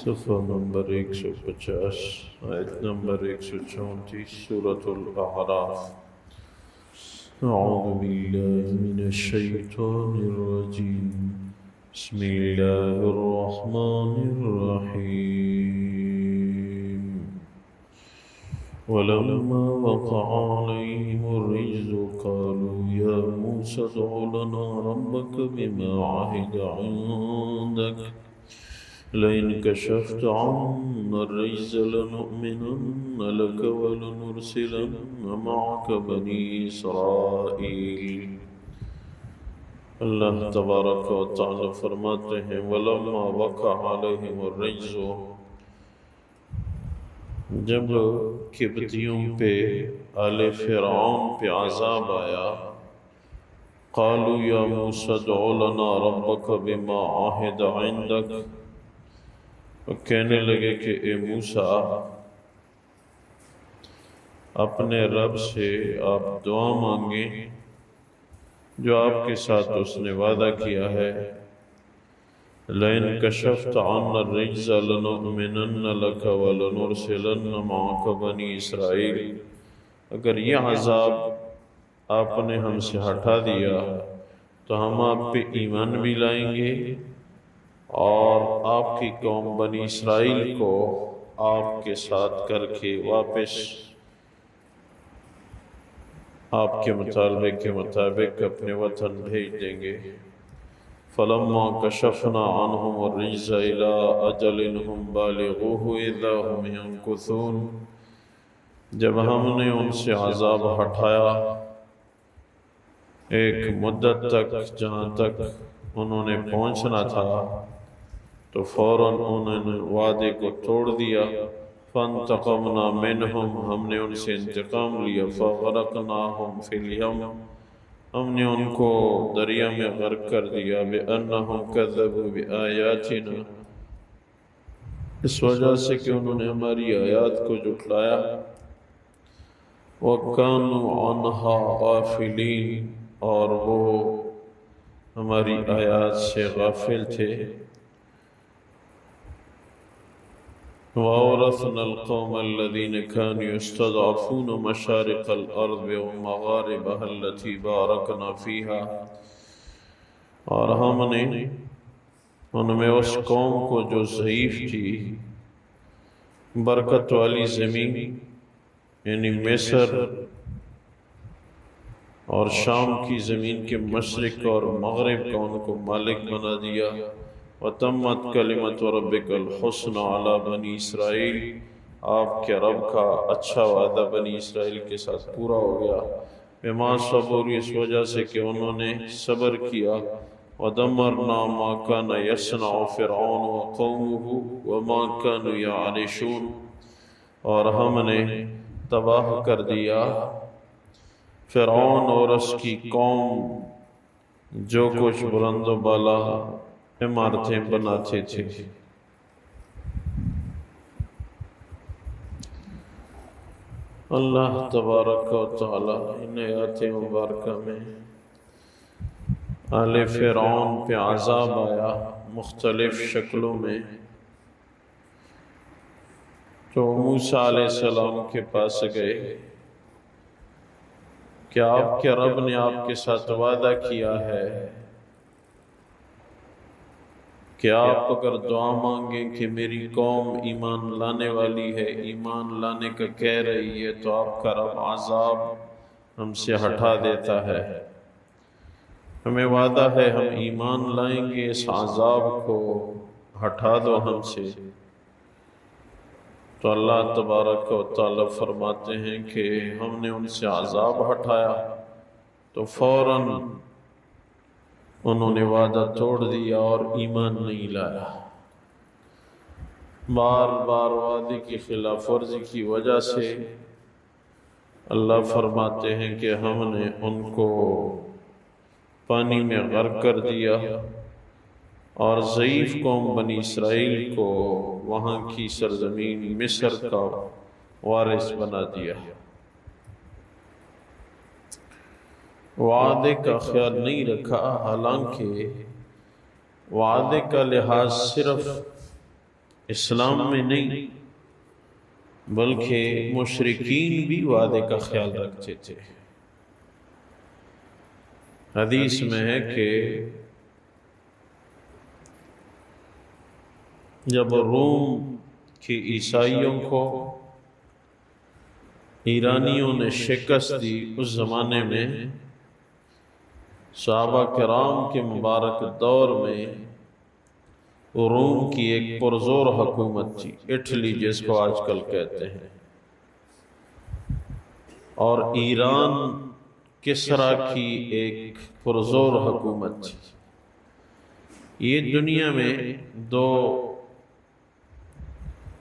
صفحہ نمبر 150 آیت نمبر 134 سورة الأعراف۔ اعوذ باللہ من الشیطان الرجیم بسم اللہ الرحمن الرحیم ولما وقع عليهم الرجز قالوا يا موسى ادع لنا ربك بما عهد عندك لئن كشفت عنا الرجز لنؤمنن لك ولنرسلن معك بني إسرائيل۔ اللہ تبارک و تعالی فرماتے ہیں ولما وقع علیہم الرجز، جب قبطیوں پہ آل فرعون پہ عذاب آیا، قالوا یا موسیٰ ادع لنا ربک بما عہد عندک، وہ کہنے لگے کہ اے موسیٰ اپنے رب سے آپ دعا مانگیں جو آپ کے ساتھ اس نے وعدہ کیا ہے، لئن کشفت عنا الرجز لنؤمنن لك ولنرسلن معك بنی اسرائیل، اگر یہ عذاب آپ نے ہم سے ہٹا دیا تو ہم آپ پہ ایمان بھی لائیں گے اور آپ کی قوم بنی اسرائیل کو آپ کے ساتھ کر کے واپس آپ کے مطالبے کے مطابق اپنے وطن بھیج دیں گے۔ فلما کشفنا عنہم الرجز الی اجل ہم بالغوہ اذا ہم ینکثون، جب ہم نے ان سے عذاب ہٹایا ایک مدت تک جہاں تک انہوں نے پہنچنا تھا، تو فوراً انہوں نے وعدے کو توڑ دیا۔ فانتقمنا منہم، ہم نے ان سے انتقام لیا۔ فغرقناہم فی الیم، ہم نے ان کو دریا میں غرق کر دیا۔ بأنہم کذبوا بآیاتنا، اس وجہ سے کہ انہوں نے ہماری آیات کو جھٹلایا۔ وَكَانُوا عَنْهَا غَافِلِينَ، اور وہ ہماری آیات سے غافل تھے۔ وَأَوْرَثْنَا الْقَوْمَ الَّذِينَ كَانُوا يَسْتَضْعَفُونَ مَشَارِقَ الْأَرْضِ وَمَغَارِبَهَا الَّتِي بَارَكْنَا فِيهَا، اور ہم نے ان میں اس قوم کو جو ضعیف تھی برکت والی زمین یعنی مصر اور شام کی زمین کے مشرق اور مغرب کا ان کو مالک بنا دیا۔ وَتَمَّتْ كَلِمَةُ رَبِّكَ الْحُسْنَى عَلَى بَنِي اسرائیل، آپ کے رب کا اچھا وعدہ بنی اسرائیل کے ساتھ پورا ہو گیا۔ بِمَا صَبَرُوا، اس وجہ سے کہ انہوں نے صبر کیا۔ وَدَمَّرْنَا مَا كَانَ يَصْنَعُ فِرْعَوْنُ وَقَوْمُهُ وَمَا كَانُوا يَعْرِشُونَ، اور ہم نے تباہ کر دیا فرعون اور اس کی قوم جو کچھ بلند و بالا عمارتیں بناتے تھے۔ اللہ تبارک و تعالی ان آیات مبارکہ میں آل فرعون پہ عذاب آیا مختلف شکلوں میں، تو موسیٰ علیہ السلام کے پاس گئے کہ آپ کے رب نے آپ کے ساتھ وعدہ کیا ہے کہ آپ اگر دعا مانگیں کہ میری قوم ایمان لانے والی ہے، ایمان لانے کا کہہ رہی ہے، تو آپ کا رب عذاب ہم سے ہٹا دیتا ہے۔ ہمیں وعدہ ہے ہم ایمان لائیں گے، اس عذاب کو ہٹا دو ہم سے۔ تو اللہ تبارک و تعالی فرماتے ہیں کہ ہم نے ان سے عذاب ہٹایا تو فوراً انہوں نے وعدہ توڑ دیا اور ایمان نہیں لایا۔ بار بار وعدے کی خلاف ورزی کی وجہ سے اللہ فرماتے ہیں کہ ہم نے ان کو پانی میں غرق کر دیا اور ضعیف قوم بنی اسرائیل کو وہاں کی سرزمین مصر کا وارث بنا دیا۔ وعدے کا خیال نہیں رکھا، حالانکہ وعدے کا لحاظ صرف اسلام میں نہیں بلکہ مشرکین بھی وعدے کا خیال رکھتے تھے۔ حدیث میں ہے کہ جب روم کی عیسائیوں کو ایرانیوں نے شکست دی، اس زمانے میں صحابہ کرام کے مبارک دور میں روم کی ایک پرزور حکومت تھی، اٹلی جس کو آج کل کہتے ہیں، اور ایران کسرا کی ایک پرزور حکومت تھی۔ یہ دنیا میں دو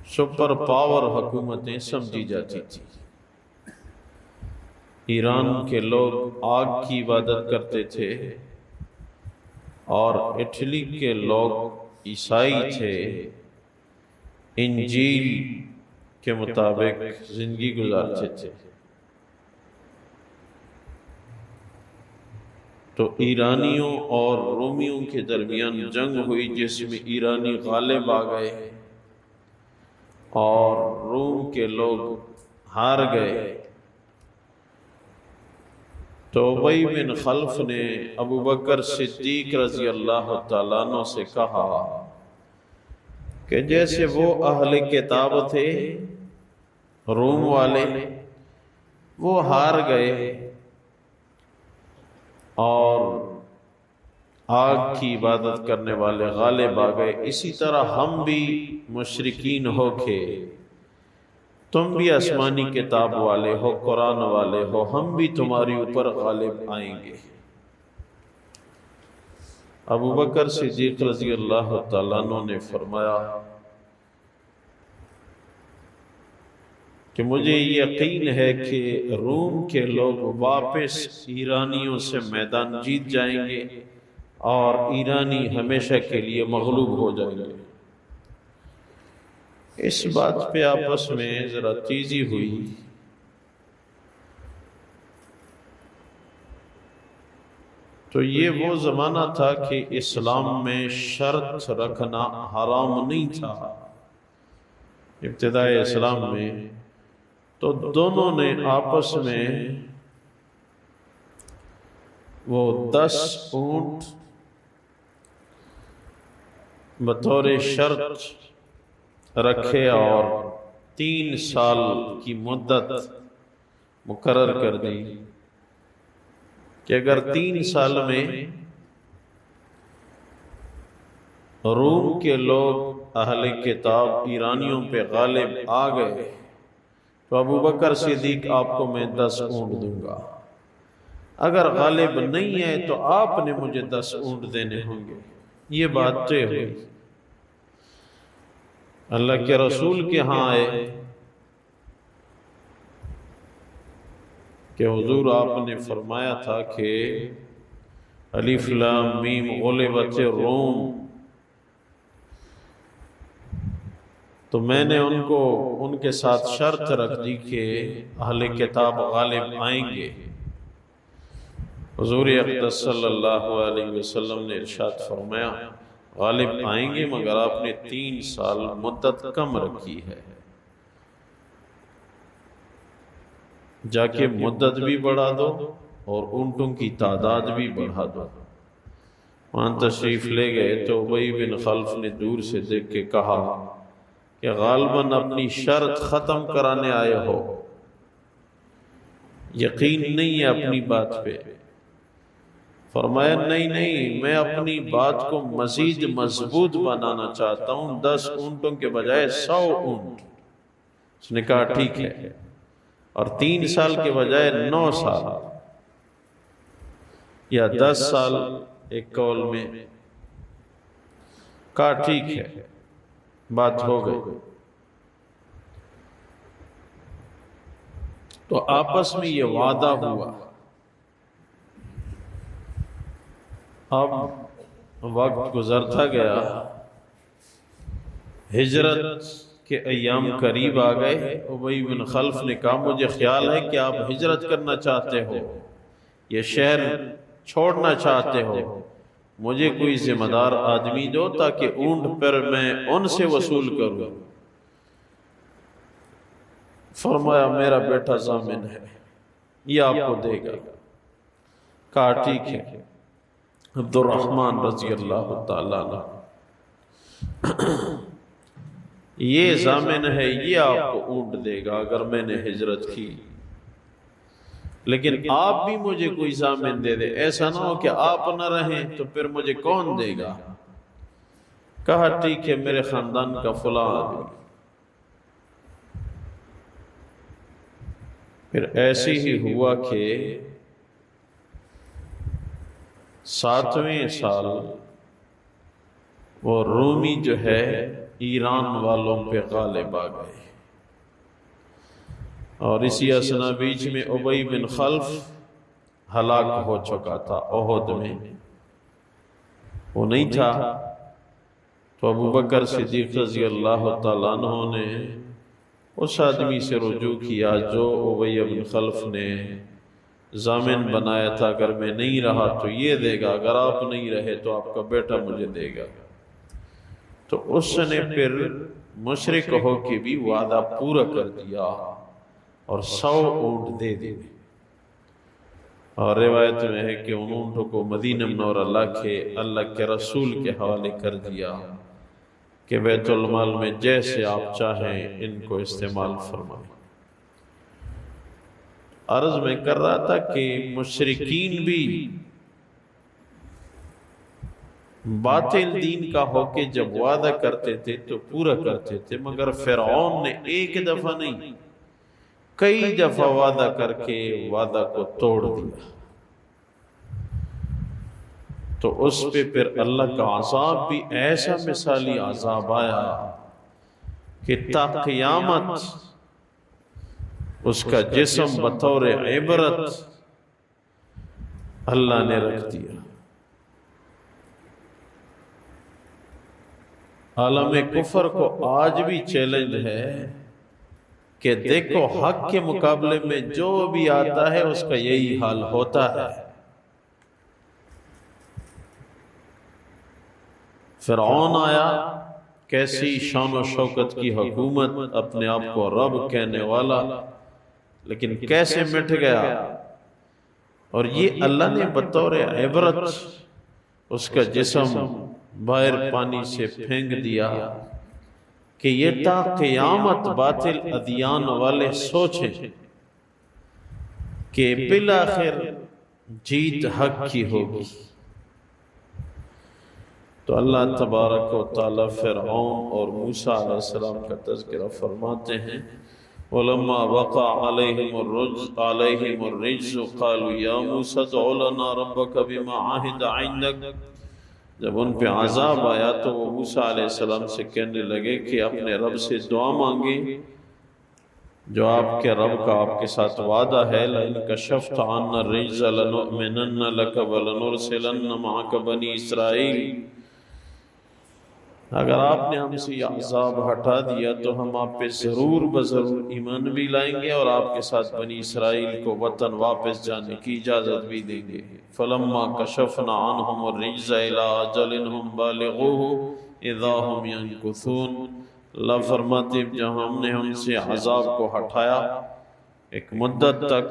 سپر پاور حکومتیں سمجھی جاتی تھی۔ ایران کے لوگ آگ کی عبادت کرتے تھے اور اٹلی کے لوگ عیسائی تھے، انجیل کے مطابق زندگی گزارتے تھے۔ تو ایرانیوں اور رومیوں کے درمیان جنگ ہوئی، جس میں ایرانی غالب آ گئے اور روم کے لوگ ہار گئے۔ تو ابی بن خلف نے ابو بکر صدیق رضی اللہ تعالیٰ عنہ سے کہا کہ جیسے وہ اہل کتاب تھے روم والے، وہ ہار گئے اور آگ کی عبادت کرنے والے غالب آ گئے، اسی طرح ہم بھی مشرکین ہو کے تم بھی آسمانی کتاب والے ہو، قرآن والے ہو، ہم بھی تمہاری اوپر غالب آئیں گے۔ ابو بکر صدیق رضی اللہ تعالیٰ عنہ نے فرمایا کہ مجھے یقین ہے کہ روم کے لوگ واپس ایرانیوں سے میدان جیت جائیں گے اور ایرانی ہمیشہ کے لیے مغلوب ہو جائیں گے۔ اس بات پہ آپس میں ذرا تیزی ہوئی، تو یہ وہ زمانہ تھا کہ اسلام میں شرط رکھنا حرام نہیں تھا۔ ابتدائے اسلام میں تو دونوں نے آپس میں وہ 10 اونٹ بطور شرط رکھے اور 3 سال کی مدت مقرر کر دی کہ اگر 3 سال میں روم کے لوگ اہل کتاب ایرانیوں پہ غالب آ گئے تو ابو بکر صدیق آپ کو میں 10 اونٹ دوں گا، اگر غالب نہیں ہے تو آپ نے مجھے 10 اونٹ دینے ہوں گے۔ یہ بات طے ہوئی۔ اللہ کے رسول کے ہاں آئے کہ حضور آپ نے فرمایا تھا کہ الف لام میم غلبت الروم، تو میں نے ان کے ساتھ شرط رکھ دی کہ اہل کتاب غالب آئیں گے۔ حضور اقدس صلی اللہ علیہ وسلم نے ارشاد فرمایا غالب آئیں گے، مگر آپ نے 3 سال مدت کم رکھی ہے، جا کے مدت بھی بڑھا دو اور اونٹوں کی تعداد بھی بڑھا دو۔ وہاں تشریف لے گئے تو ابی بن خلف نے دور سے دیکھ کے کہا کہ غالباً اپنی شرط ختم کرانے آئے ہو، یقین نہیں ہے اپنی بات پہ۔ فرمایا نہیں، میں اپنی بات کو مزید مضبوط بنانا چاہتا ہوں، 10 اونٹوں کے بجائے 100 اونٹ۔ اس نے کہا ٹھیک ہے، اور 3 سال کے بجائے 9 سال یا 10 سال ایک قول میں، کہا ٹھیک ہے، بات ہو گئی۔ تو آپس میں یہ وعدہ ہوا۔ اب وقت گزرتا گیا، ہجرت کے ایام قریب آ گئے۔ ابی بن خلف نے کہا مجھے خیال ہے کہ آپ ہجرت کرنا چاہتے ہو، یہ شہر چھوڑنا چاہتے ہو، مجھے کوئی ذمہ دار آدمی دو تاکہ اونٹ پر میں ان سے وصول کروں۔ فرمایا میرا بیٹا ضامن ہے، یہ آپ کو دے گا۔ کہا ٹھیک ہے۔ عبد الرحمن رضی اللہ تعالیٰ عنہ، یہ ضامن ہے، یہ آپ کو اونٹ دے گا اگر میں نے ہجرت کی، لیکن آپ بھی مجھے کوئی ضامن دے دے، ایسا نہ ہو کہ آپ نہ رہیں تو پھر مجھے کون دے گا؟ کہا ٹھیک ہے، میرے خاندان کا فلاں آدمی۔ پھر ایسے ہی ہوا کہ 7ویں سال وہ رومی جو ہے ایران والوں پہ غالب آ گئے، اور اسی اثنا بیچ میں ابی بن خلف ہلاک ہو چکا تھا احد میں، وہ نہیں تھا، تو ابو بکر صدیق رضی اللہ تعالیٰ عنہ نے اس آدمی سے رجوع کیا جو ابی بن خلف نے ضامن بنایا تھا، اگر میں نہیں رہا تو یہ دے گا، اگر آپ نہیں رہے تو آپ کا بیٹا مجھے دے گا۔ تو اس نے پھر مشرک ہو کے بھی وعدہ پورا کر دیا اور 100 اونٹ دے دیے، اور روایت میں ہے کہ ان اونٹوں کو مدینہ منورہ اللہ کے رسول کے حوالے کر دیا کہ بیت المال میں جیسے آپ چاہیں ان کو استعمال فرمائیں۔ عرض میں کر رہا تھا کہ مشرکین بھی باطل دین کا ہو کے جب وعدہ کرتے تھے تو پورا کرتے تھے، مگر فرعون نے ایک دفعہ نہیں کئی دفعہ وعدہ کر کے وعدہ کو توڑ دیا، تو اس پہ پھر اللہ کا عذاب بھی ایسا مثالی عذاب آیا کہ تا قیامت اس کا جسم بطور عبرت اللہ نے رکھ دیا۔ عالم کفر کو آج بھی چیلنج ہے کہ دیکھو حق کے مقابلے میں جو بھی آتا ہے اس کا یہی حال ہوتا ہے۔ فرعون آیا، کیسی شان و شوکت کی حکومت، اپنے آپ کو رب کہنے والا، لیکن کیسے مٹ گیا، اور یہ اللہ نے بطور عبرت اس کا جسم باہر پانی سے پھینک دیا کہ یہ تا قیامت باطل ادیان والے سوچیں کہ بالآخر جیت حق کی ہوگی۔ تو اللہ تبارک و تعالی فرعون اور موسیٰ علیہ السلام کا تذکرہ فرماتے ہیں، وَلَمَّا وَقَعَ عَلَيْهِمُ الرِّجْزُ قَالُوا يَا مُوسَىٰ ادْعُ لَنَا رَبَّكَ بِمَا عَهِدَ عِندَكَ۔ جب ان پہ عذاب آیا تو وہ موسیٰ علیہ السلام سے کہنے لگے کہ اپنے رب سے دعا مانگیں جو آپ کے رب کا آپ کے ساتھ وعدہ ہے، لَإِن كَشَفْتَ عَنَّا الرِّجْزَ لَنُؤْمِنَنَّ لَكَ وَلَنُرْسِلَنَّ مَعَكَ بَنِي اسرائیل۔ اگر آپ نے ہم سے یہ عذاب ہٹا دیا تو ہم آپ پہ ضرور بضرور ایمان بھی لائیں گے، اور آپ کے ساتھ بنی اسرائیل کو وطن واپس جانے کی اجازت بھی دیں گے۔ فَلَمَّا كَشَفْنَا عَنْهُمُ الرِّجْزَ إِلَىٰ أَجَلٍ هُمْ بَالِغُوهُ إِذَا هُمْ يَنكُثُونَ۔ اللہ فرماتے ہیں جب ہم نے ان سے عذاب کو ہٹایا ایک مدت تک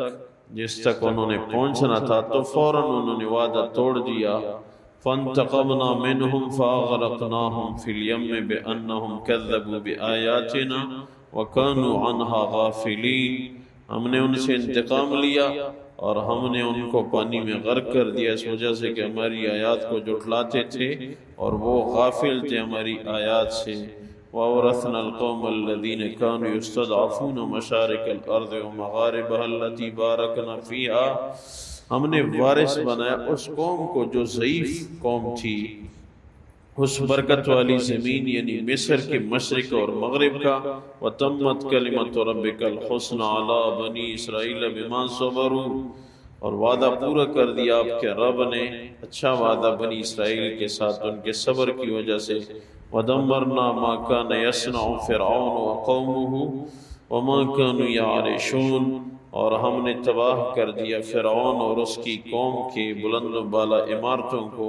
جس تک انہوں نے پہنچنا تھا، تو فوراً انہوں نے وعدہ توڑ دیا۔ فَانْتَقَمْنَا مِنْهُمْ فَأَغْرَقْنَاهُمْ فِي الْيَمِّ بِأَنَّهُمْ كَذَّبُوا بِآيَاتِنَا وَكَانُوا عَنْهَا غَافِلِينَ۔ ہم نے ان سے انتقام لیا اور ہم نے ان کو پانی میں غرق کر دیا اس وجہ سے کہ ہماری آیات کو جھٹلاتے تھے اور وہ غافل تھے ہماری آیات سے۔ وَأَوْرَثْنَا الْقَوْمَ الَّذِينَ كَانُوا يُسْتَضْعَفُونَ مَشَارِقَ الْأَرْضِ وَمَغَارِبَهَا الَّتِي بَارَكْنَا فِيهَا۔ ہم نے وارث بنایا اس قوم کو جو ضعیف قوم تھی، اس برکت والی زمین یعنی مصر کے مشرق اور مغرب کا۔ وَتَمَّتْ كَلِمَةُ رَبِّكَ الْحُسْنَى عَلَىٰ بَنِي إِسْرَائِيلَ بِمَا صَبَرُوا، اور وعدہ پورا کر دیا آپ کے رب نے، اچھا وعدہ بنی اسرائیل کے ساتھ ان کے صبر کی وجہ سے۔ وَدَمَّرْنَا مَا كَانَ يَصْنَعُ فِرْعَوْنُ وَقَوْمُهُ وَمَا كَانُوا يَعْرِشُونَ، اور ہم نے تباہ کر دیا فرعون اور اس کی قوم کے بلند و بالا عمارتوں کو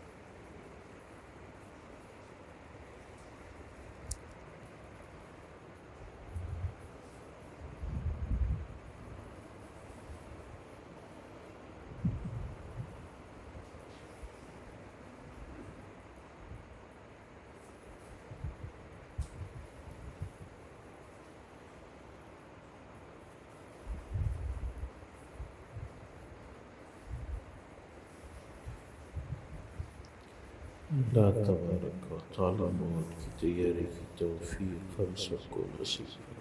اللہ تبارک و تعالیٰ موت کی تیاری کی توفیق ہم سب کو نصیب کرے۔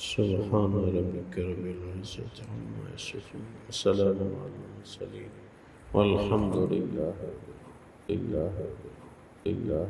سبحان ربك رب العزة عما يصفون وسلام على المرسلين والحمد لله